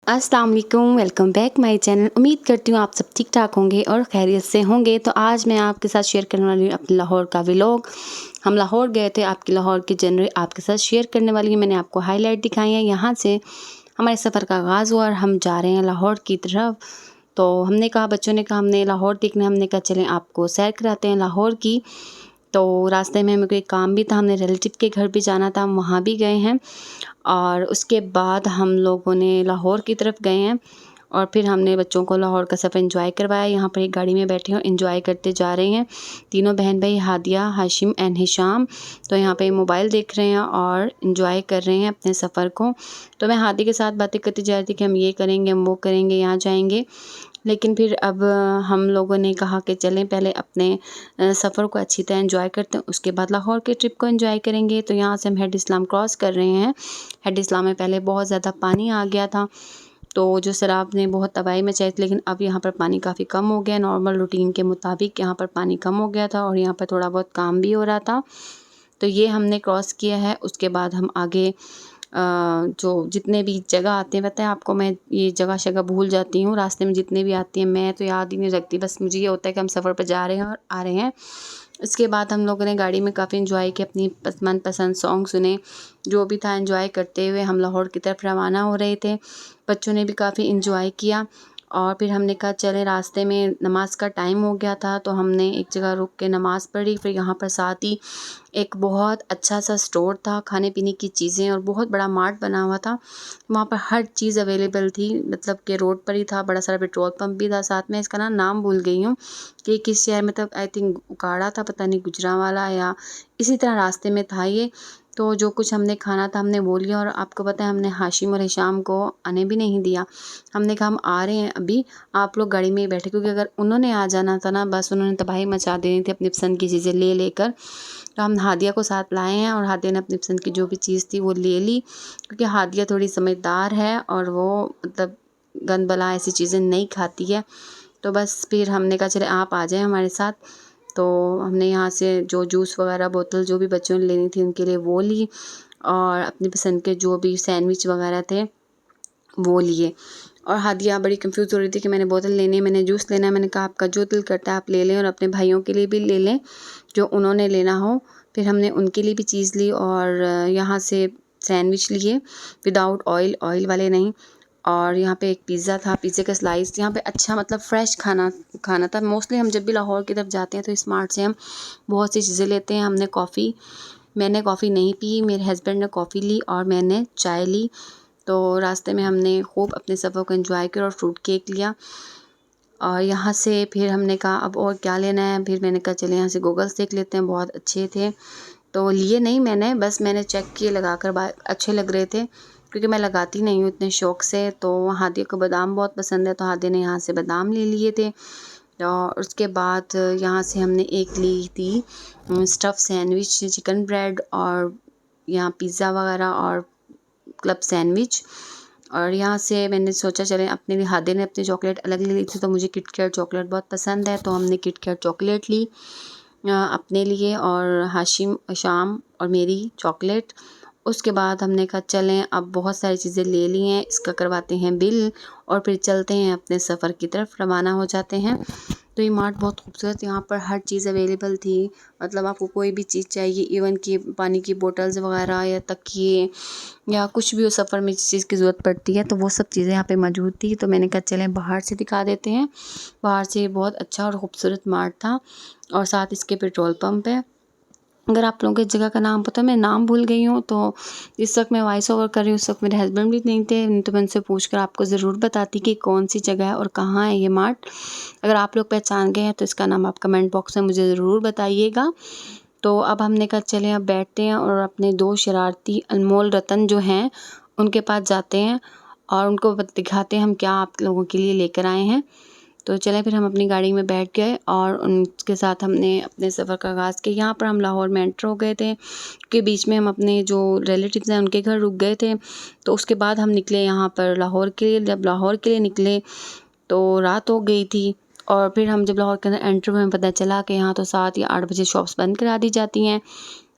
अस्सलाम वालेकुम, welcome back my channel. उम्मीद करती हूँ आप सब ठीक ठाक होंगे और खैरियत से होंगे। तो आज मैं आपके साथ शेयर करने वाली हूँ अपने लाहौर का व्लॉग। हम लाहौर गए थे, आपकी लाहौर की जनरल आपके साथ शेयर करने वाली हूँ। मैंने आपको हाईलाइट दिखाई है। यहाँ से हमारे सफ़र का आगाज़ हुआ और हम जा रहे हैं लाहौर की तरफ। तो हमने कहा, बच्चों ने कहा हमने लाहौर देखना, हमने कहा चलें आपको सैर कराते हैं लाहौर की। तो रास्ते में हमें कोई काम भी था, हमने रिलेटिव के घर भी जाना था, हम वहाँ भी गए हैं। और उसके बाद हम लोगों ने लाहौर की तरफ गए हैं और फिर हमने बच्चों को लाहौर का सफ़र एंजॉय करवाया। यहाँ पर एक गाड़ी में बैठे हैं, एंजॉय करते जा रहे हैं तीनों बहन भाई, हादिया, हाशिम एंड हिशाम। तो यहाँ पे मोबाइल देख रहे हैं और एंजॉय कर रहे हैं अपने सफ़र को। तो मैं हादी के साथ बातें करती जा रही थी कि हम ये करेंगे, हम वो करेंगे, यहाँ जाएंगे। लेकिन फिर अब हम लोगों ने कहा कि चलें पहले अपने सफ़र को अच्छी तरह एंजॉय करते हैं, उसके बाद लाहौर के ट्रिप को एंजॉय करेंगे। तो यहाँ से हम हेड इस्लाम क्रॉस कर रहे हैं। हेड इस्लाम में पहले बहुत ज़्यादा पानी आ गया था, तो जो सैलाब ने बहुत तबाही मचाई थी, लेकिन अब यहाँ पर पानी काफ़ी कम हो गया। नॉर्मल रूटीन के मुताबिक यहाँ पर पानी कम हो गया था और यहाँ पर थोड़ा बहुत काम भी हो रहा था। तो ये हमने क्रॉस किया है। उसके बाद हम आगे जो जितने भी जगह आते हैं, पता है आपको, मैं ये जगह शगह भूल जाती हूँ रास्ते में, जितने भी आती हैं मैं तो याद ही नहीं रखती। बस मुझे ये होता है कि हम सफ़र पर जा रहे हैं और आ रहे हैं। इसके बाद हम लोगों ने गाड़ी में काफ़ी एंजॉय किया, अपनी मनपसंद सॉन्ग सुने, जो भी था एंजॉय करते हुए हम लाहौर की तरफ रवाना हो रहे थे। बच्चों ने भी काफ़ी एंजॉय किया और फिर हमने कहा चले, रास्ते में नमाज का टाइम हो गया था तो हमने एक जगह रुक के नमाज़ पढ़ी। फिर यहाँ पर साथ ही एक बहुत अच्छा सा स्टोर था, खाने पीने की चीज़ें, और बहुत बड़ा मार्ट बना हुआ था। वहाँ पर हर चीज़ अवेलेबल थी, मतलब कि रोड पर ही था। बड़ा सारा पेट्रोल पंप भी था साथ में। इसका नाम भूल गई हूँ कि किस शहर में, मतलब आई थिंक उकाड़ा था, पता नहीं गुजरांवाला या इसी तरह रास्ते में था ये। तो जो कुछ हमने खाना था हमने वो लिया और आपको पता है हमने हाशिम और हिशाम को आने भी नहीं दिया। हमने कहा हम आ रहे हैं अभी, आप लोग गाड़ी में ही बैठे, क्योंकि अगर उन्होंने आ जाना था ना, बस उन्होंने तबाही मचा देनी थी अपनी पसंद की चीज़ें ले लेकर। तो हम हादिया को साथ लाए हैं और हादिया ने अपनी पसंद की जो भी चीज़ थी वो ले ली, क्योंकि हादिया थोड़ी समझदार है और वो मतलब गंद बला ऐसी चीज़ें नहीं खाती है। तो बस फिर हमने कहा चले आप आ जाएं हमारे साथ। तो हमने यहाँ से जो जूस वगैरह बोतल जो भी बच्चों ने लेनी थी उनके लिए वो ली, और अपनी पसंद के जो भी सैंडविच वगैरह थे वो लिए। और हादिया बड़ी कंफ्यूज हो रही थी कि मैंने बोतल लेनी है, मैंने जूस लेना है। मैंने कहा आपका जो दिल करता है आप ले लें और अपने भाइयों के लिए भी ले लें जो उन्होंने लेना हो। फिर हमने उनके लिए भी चीज़ ली और यहाँ से सैंडविच लिए विदाउट ऑयल, ऑयल वाले नहीं। और यहाँ पे एक पिज़्ज़ा था, पिज़्ज़े का स्लाइस। यहाँ पे अच्छा मतलब फ़्रेश खाना खाना था। मोस्टली हम जब भी लाहौर की तरफ जाते हैं तो स्मार्ट से हम बहुत सी चीज़ें लेते हैं। मैंने कॉफ़ी नहीं पी, मेरे हस्बैंड ने कॉफ़ी ली और मैंने चाय ली। तो रास्ते में हमने खूब अपने सफ़र को एंजॉय किया और फ्रूट केक लिया। और यहाँ से फिर हमने कहा अब और क्या लेना है। फिर मैंने कहा चले यहाँ से गूगल्स देख लेते हैं, बहुत अच्छे थे। तो लिए नहीं मैंने, बस मैंने चेक किए लगाकर, अच्छे लग रहे थे, क्योंकि मैं लगाती नहीं हूँ इतने शौक़ से। तो हादिया को बादाम बहुत पसंद है तो हादिया ने यहाँ से बादाम ले लिए थे। और उसके बाद यहाँ से हमने एक ली थी स्टफ़ सैंडविच, चिकन ब्रेड और यहाँ पिज़्ज़ा वगैरह और क्लब सैंडविच। और यहाँ से मैंने सोचा चलें अपने लिए, हादिया ने अपनी चॉकलेट अलग ले ली थी तो मुझे किट कैट चॉकलेट बहुत पसंद है तो हमने किट कैट चॉकलेट ली अपने लिए, और हाशिम, शाम और मेरी चॉकलेट। उसके बाद हमने कहा चलें अब बहुत सारी चीज़ें ले ली हैं, इसका करवाते हैं बिल और फिर चलते हैं अपने सफ़र की तरफ रवाना हो जाते हैं। तो ये मार्ट बहुत खूबसूरत, यहाँ पर हर चीज़ अवेलेबल थी। मतलब आपको कोई भी चीज़ चाहिए, इवन कि पानी की बोतल्स वगैरह या तकिए या कुछ भी हो, सफ़र में जिस चीज़ की ज़रूरत पड़ती है तो वो सब चीज़ें यहाँ पे मौजूद थी। तो मैंने कहा चलें बाहर से दिखा देते हैं। बाहर से बहुत अच्छा और ख़ूबसूरत मार्ट था और साथ इसके पेट्रोल पंप है। अगर आप लोगों की जगह का नाम पता है, मैं नाम भूल गई हूँ। तो इस वक्त मैं वॉइस ओवर कर रही हूँ, उस वक्त मेरे हस्बैंड भी नहीं थे, नहीं तो मैं उनसे पूछ कर आपको ज़रूर बताती कि कौन सी जगह है और कहाँ है ये मार्ट। अगर आप लोग पहचान गए हैं तो इसका नाम आप कमेंट बॉक्स में मुझे ज़रूर बताइएगा। तो अब हमने कहा चलें अब बैठते हैं और अपने दो शरारती अनमोल रतन जो हैं उनके पास जाते हैं और उनको दिखाते हैं हम क्या आप लोगों के लिए लेकर आए हैं। तो चलें फिर हम अपनी गाड़ी में बैठ गए और उनके साथ हमने अपने सफ़र का आगाज़ किया। यहाँ पर हम लाहौर में एंटर हो गए थे, के बीच में हम अपने जो रिलेटिव्स हैं उनके घर रुक गए थे। तो उसके बाद हम निकले यहाँ पर लाहौर के लिए। जब लाहौर के लिए निकले तो रात हो गई थी और फिर हम जब लाहौर के अंदर एंटर हुए, हमें पता चला कि यहाँ तो 7 या 8 बजे शॉप्स बंद करा दी जाती हैं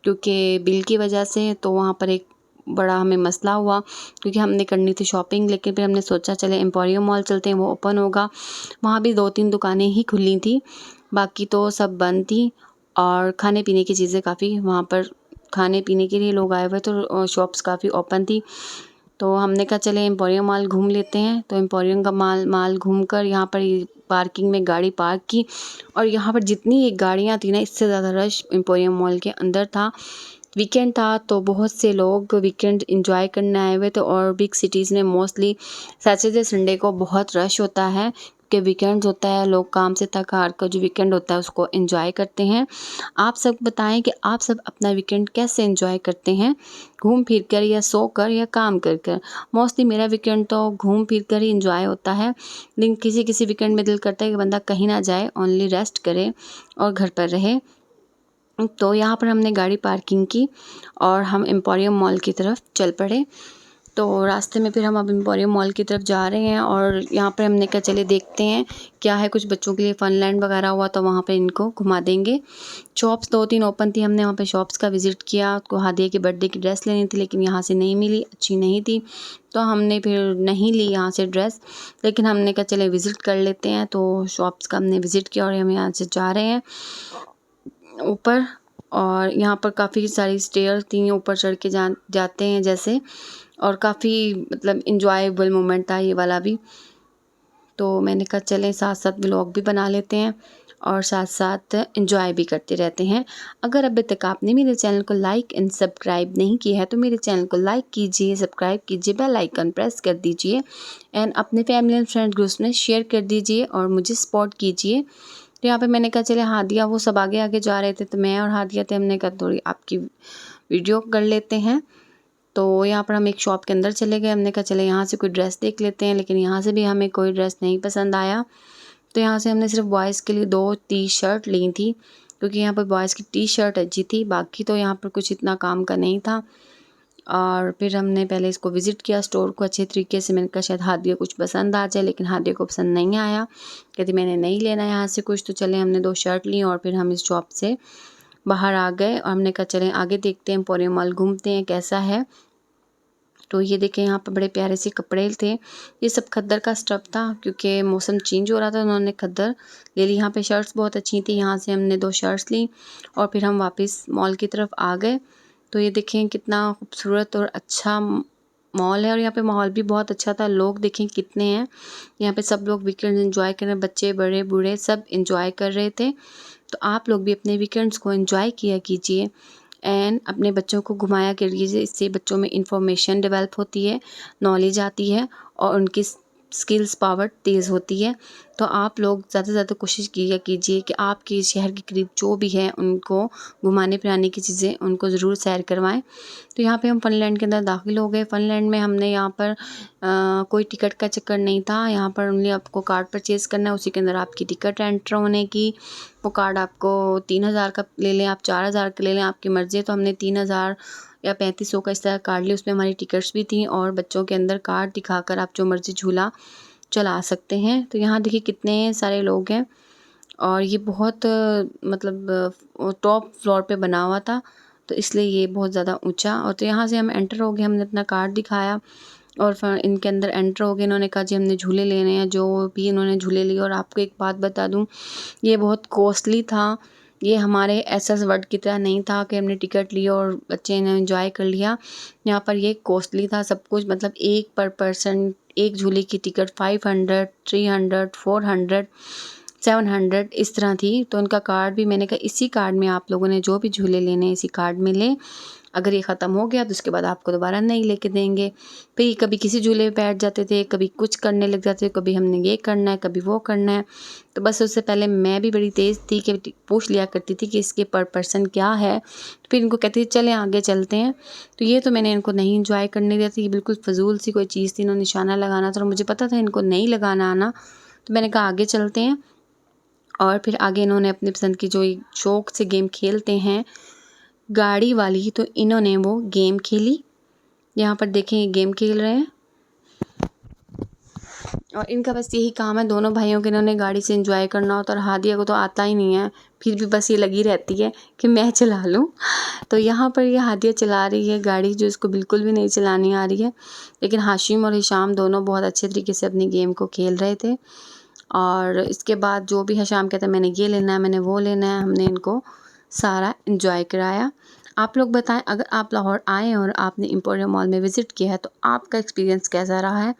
क्योंकि बिल की वजह से। तो वहाँ पर एक बड़ा हमें मसला हुआ क्योंकि हमने करनी थी शॉपिंग, लेकिन फिर हमने सोचा चले एम्पोरियम मॉल चलते हैं, वो ओपन होगा। वहाँ भी 2-3 दुकानें ही खुली थी, बाकी तो सब बंद थी। और खाने पीने की चीज़ें काफ़ी वहाँ पर खाने पीने के लिए लोग आए हुए तो शॉप्स काफ़ी ओपन थी। तो हमने कहा चले एम्पोरियम मॉल घूम लेते हैं। तो एम्पोरियम का माल घूमकर यहाँ पर पार्किंग में गाड़ी पार्क की, और यहाँ पर जितनी ये गाड़ियाँ थी ना, इससे ज़्यादा रश एम्पोरियम मॉल के अंदर था। वीकेंड था तो बहुत से लोग वीकेंड एंजॉय करने आए हुए थे, और बिग सिटीज़ में मोस्टली सैटरडे संडे को बहुत रश होता है कि वीकेंड्स होता है, लोग काम से थक हार कर जो वीकेंड होता है उसको एंजॉय करते हैं। आप सब बताएं कि आप सब अपना वीकेंड कैसे एंजॉय करते हैं, घूम फिर कर या सो कर या काम कर कर। मोस्टली मेरा वीकेंड तो घूम फिर कर ही एंजॉय होता है, लेकिन किसी किसी वीकेंड में दिल करता है कि बंदा कहीं ना जाए, ओनली रेस्ट करे और घर पर रहे। तो यहाँ पर हमने गाड़ी पार्किंग की और हम एम्पोरियम मॉल की तरफ चल पड़े। तो रास्ते में फिर हम अब एम्पोरियम मॉल की तरफ जा रहे हैं, और यहाँ पर हमने कहा चले देखते हैं क्या है, कुछ बच्चों के लिए फनलैंड वगैरह हुआ तो वहाँ पे इनको घुमा देंगे। शॉप्स 2-3 ओपन थी, हमने वहाँ पे शॉप्स का विज़िट किया। उसको हादिया की बर्थडे की ड्रेस लेनी थी, लेकिन यहाँ से नहीं मिली, अच्छी नहीं थी, तो हमने फिर नहीं ली यहाँ से ड्रेस। लेकिन हमने कहा चले विज़िट कर लेते हैं, तो शॉप्स का हमने विज़िट किया और हम यहाँ से जा रहे हैं ऊपर। और यहाँ पर काफ़ी सारी स्टेयर थी, ऊपर चढ़ के जाते हैं जैसे, और काफ़ी मतलब इंजॉयबल मोमेंट था ये वाला भी। तो मैंने कहा चलें साथ साथ व्लॉग भी बना लेते हैं और साथ साथ इंजॉय भी करते रहते हैं। अगर अभी तक आपने मेरे चैनल को लाइक एंड सब्सक्राइब नहीं किया है तो मेरे चैनल को लाइक कीजिए, सब्सक्राइब कीजिए, बेल आइकन प्रेस कर दीजिए, एंड अपने फैमिली एंड फ्रेंड ग्रुप्स में शेयर कर दीजिए और मुझे सपोर्ट कीजिए। तो यहाँ पे मैंने कहा चले हादिया वो सब आगे आगे जा रहे थे, तो मैं और हादिया थे, हमने कहा थोड़ी आपकी वीडियो कर लेते हैं। तो यहाँ पर हम एक शॉप के अंदर चले गए, हमने कहा चले यहाँ से कोई ड्रेस देख लेते हैं, लेकिन यहाँ से भी हमें कोई ड्रेस नहीं पसंद आया। तो यहाँ से हमने सिर्फ बॉयज़ के लिए 2 टी-शर्ट ली थी, क्योंकि यहाँ पर बॉयज़ की टी-शर्ट अच्छी थी, बाकी तो यहाँ पर कुछ इतना काम का नहीं था। और फिर हमने पहले इसको विज़िट किया स्टोर को अच्छे तरीके से। मैंने कहा शायद हादिया कुछ पसंद आ जाए, लेकिन हादिया को पसंद नहीं आया, कहती मैंने नहीं लेना यहाँ से कुछ। तो चले हमने 2 शर्ट ली और फिर हम इस शॉप से बाहर आ गए, और हमने कहा चलें आगे देखते हैं, एम्पोरियम मॉल घूमते हैं कैसा है। तो ये देखें यहाँ पर बड़े प्यारे से कपड़े थे, ये सब खद्दर का स्टफ़ था, क्योंकि मौसम चेंज हो रहा था, उन्होंने खद्दर ले ली। यहाँ पे शर्ट्स बहुत अच्छी थी, यहाँ से हमने 2 शर्ट्स ली और फिर हम वापस मॉल की तरफ आ गए। तो ये देखें कितना खूबसूरत और अच्छा मॉल है, और यहाँ पे माहौल भी बहुत अच्छा था। लोग देखें कितने हैं यहाँ पे, सब लोग वीकेंड एंजॉय कर रहे हैं, बच्चे बड़े बूढ़े सब एंजॉय कर रहे थे। तो आप लोग भी अपने वीकेंड्स को एंजॉय किया कीजिए एंड अपने बच्चों को घुमाया कीजिए। इससे बच्चों में इंफॉर्मेशन डेवलप होती है, नॉलेज आती है और उनकी स्किल्स पावर तेज़ होती है। तो आप लोग ज़्यादा से ज़्यादा कोशिश किया कीजिए कि आपके शहर के करीब जो भी है उनको घुमाने फिराने की चीज़ें उनको ज़रूर सैर करवाएं। तो यहाँ पे हम फनलैंड के अंदर दाखिल हो गए। फनलैंड में हमने यहाँ पर कोई टिकट का चक्कर नहीं था, यहाँ पर ओनली आपको कार्ड परचेज़ करना है, उसी के अंदर आपकी टिकट एंटर होने की। वो कार्ड आपको 3000 का ले लें, आप 4000 का ले लें, आपकी मर्ज़ी है। तो हमने 3000 या 3500 का इस तरह कार्ड लिया, उसमें हमारी टिकट्स भी थी, और बच्चों के अंदर कार्ड दिखाकर आप जो मर्ज़ी झूला चला सकते हैं। तो यहाँ देखिए कितने सारे लोग हैं, और ये बहुत मतलब टॉप फ्लोर पे बना हुआ था, तो इसलिए ये बहुत ज़्यादा ऊंचा। और तो यहाँ से हम एंटर हो गए, हमने अपना कार्ड दिखाया और फिर इनके अंदर एंटर हो गए। इन्होंने कहा जी हमने झूले लेने हैं, जो भी इन्होंने झूले लिए। और आपको एक बात बता दूं, ये बहुत कॉस्टली था, ये हमारे एसएस वर्ल्ड की तरह नहीं था कि हमने टिकट ली और बच्चे ने एंजॉय कर लिया। यहाँ पर ये कॉस्टली था सब कुछ, मतलब एक पर पर्सन एक झूले की टिकट 500, 300, 400, 700 इस तरह थी। तो उनका कार्ड भी मैंने कहा इसी कार्ड में आप लोगों ने जो भी झूले लेने हैं इसी कार्ड में लें, अगर ये ख़त्म हो गया तो उसके बाद आपको दोबारा नहीं लेके देंगे। फिर कभी किसी झूले पे बैठ जाते थे, कभी कुछ करने लग जाते थे, कभी हमने ये करना है, कभी वो करना है। तो बस उससे पहले मैं भी बड़ी तेज़ थी कि पूछ लिया करती थी कि इसके पर पर्सन क्या है। फिर इनको कहती थी चलें आगे चलते हैं। तो ये तो मैंने इनको नहीं इंजॉय करने दिया था, ये बिल्कुल फजूल सी कोई चीज़ थी, इन्होंने निशाना लगाना था और मुझे पता था इनको नहीं लगाना आना। तो मैंने कहा आगे चलते हैं, और फिर आगे इन्होंने अपनी पसंद की जो शौक़ से गेम खेलते हैं गाड़ी वाली, तो इन्होंने वो गेम खेली। यहाँ पर देखें ये गेम खेल रहे हैं। और इनका बस यही काम है, दोनों भाइयों के, इन्होंने गाड़ी से एंजॉय करना होता है और हादिया को तो आता ही नहीं है, फिर भी बस ये लगी रहती है कि मैं चला लूँ। तो यहाँ पर ये हादिया चला रही है गाड़ी, जो इसको बिल्कुल भी नहीं चलानी आ रही है। लेकिन हाशिम और हिशाम दोनों बहुत अच्छे तरीके से अपनी गेम को खेल रहे थे। और इसके बाद जो भी हिशाम कहता है मैंने ये लेना है, मैंने वो लेना है, हमने इनको सारा एंजॉय कराया। आप लोग बताएं, अगर आप लाहौर आए और आपने एम्पोरियम मॉल में विज़िट किया है तो आपका एक्सपीरियंस कैसा रहा है?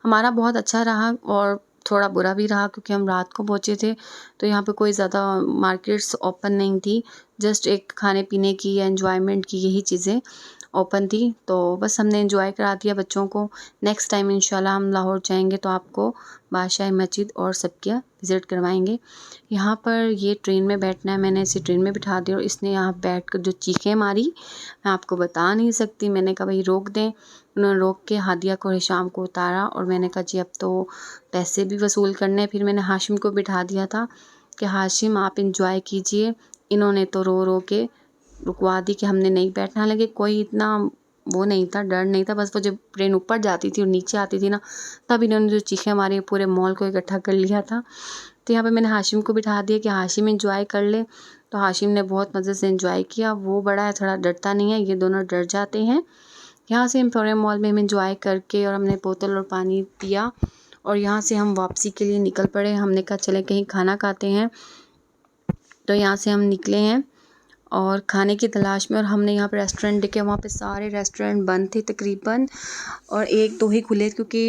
हमारा बहुत अच्छा रहा और थोड़ा बुरा भी रहा, क्योंकि हम रात को पहुँचे थे तो यहाँ पे कोई ज़्यादा मार्केट्स ओपन नहीं थी। जस्ट एक खाने पीने की या एंजॉयमेंट की यही चीज़ें ओपन थी। तो बस हमने एंजॉय करा दिया बच्चों को। नेक्स्ट टाइम इंशाल्लाह हम लाहौर जाएंगे तो आपको बादशाह मस्जिद और सबकिया विज़िट करवाएंगे। यहाँ पर ये ट्रेन में बैठना है, मैंने इसे ट्रेन में बिठा दिया और इसने यहाँ बैठकर जो चीखें मारी मैं आपको बता नहीं सकती। मैंने कहा भाई रोक दें, उन्होंने रोक के हादिया को और हिशाम को उतारा और मैंने कहा जी अब तो पैसे भी वसूल करने। फिर मैंने हाशिम को बिठा दिया था कि हाशिम आप इंजॉय कीजिए। इन्होंने तो रो रो के रुकवा दी कि हमने नहीं बैठना। हालांकि कोई इतना वो नहीं था, डर नहीं था, बस वो जब ट्रेन ऊपर जाती थी और नीचे आती थी ना, तब इन्होंने जो चीखें मारी पूरे मॉल को इकट्ठा कर लिया था। तो यहाँ पे मैंने हाशिम को बिठा दिया कि हाशिम एंजॉय कर ले। तो हाशिम ने बहुत मज़े से एंजॉय किया। वो बड़ा है, थोड़ा डरता नहीं है, ये दोनों डर जाते हैं। यहाँ से एम्पोरियम मॉल में हम एंजॉय करके और हमने बोतल और पानी पिया और यहाँ से हम वापसी के लिए निकल पड़े। हमने कहा चले कहीं खाना खाते हैं। तो यहाँ से हम निकले हैं और खाने की तलाश में, और हमने यहाँ पे रेस्टोरेंट देखे, वहाँ पे सारे रेस्टोरेंट बंद थे तकरीबन और एक दो ही खुले, क्योंकि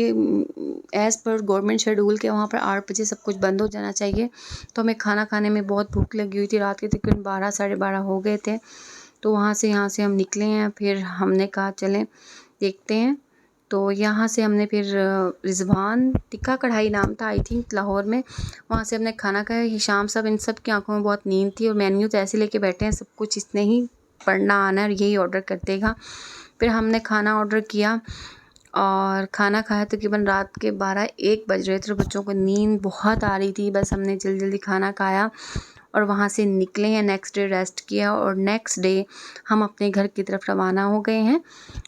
एज़ पर गवर्नमेंट शेड्यूल के वहाँ पर 8 बजे सब कुछ बंद हो जाना चाहिए। तो हमें खाना खाने में बहुत भूख लगी हुई थी, रात के तकरीबन 12 साढ़े 12 हो गए थे। तो यहाँ से हम निकले हैं। फिर हमने कहा चलें देखते हैं। तो यहाँ से हमने फिर रिजवान टिक्का कढ़ाई नाम था आई थिंक लाहौर में, वहाँ से हमने खाना खाया। हिशाम साहब इन सब की आंखों में बहुत नींद थी और मेन्यू तो ऐसे लेके बैठे हैं सब कुछ इसने ही पढ़ना आना है और यही ऑर्डर कर देगा। फिर हमने खाना ऑर्डर किया और खाना खाया। तकरीबन रात के 12-1 बज रहे थे। बच्चों को नींद बहुत आ रही थी, बस हमने जल्दी जल्दी खाना खाया और वहाँ से निकले हैं। नेक्स्ट डे रेस्ट किया और नेक्स्ट डे हम अपने घर की तरफ रवाना हो गए हैं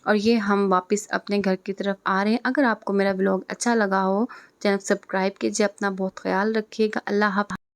और ये हम वापस अपने घर की तरफ आ रहे हैं। अगर आपको मेरा ब्लॉग अच्छा लगा हो, चैनल सब्सक्राइब कीजिए। अपना बहुत ख्याल रखिएगा। अल्लाह हाफ़िज़।